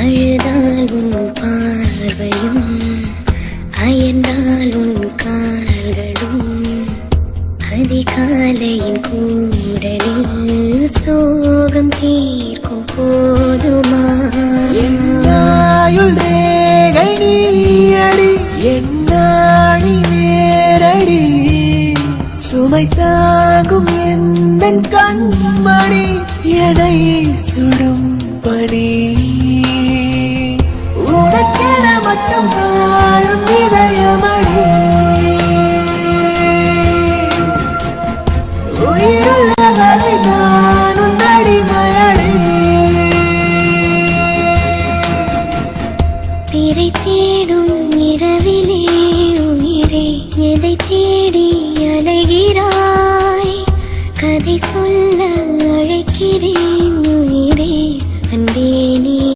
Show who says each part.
Speaker 1: அழுதால் உன் பார்வையும் அயர்ந்தால் உன் கால்களும் அதிகாலையின் கூடலில் சோகம் தீர்க்கும் போதுமா
Speaker 2: என்னாயுள் ரேகை நீயடி என்னாழி வேரடி சுமை தாங்கும் எந்தன் கண்மணி என்னை சுடும் பணி உனக்கென மட்டும் வாழும் இதயமடி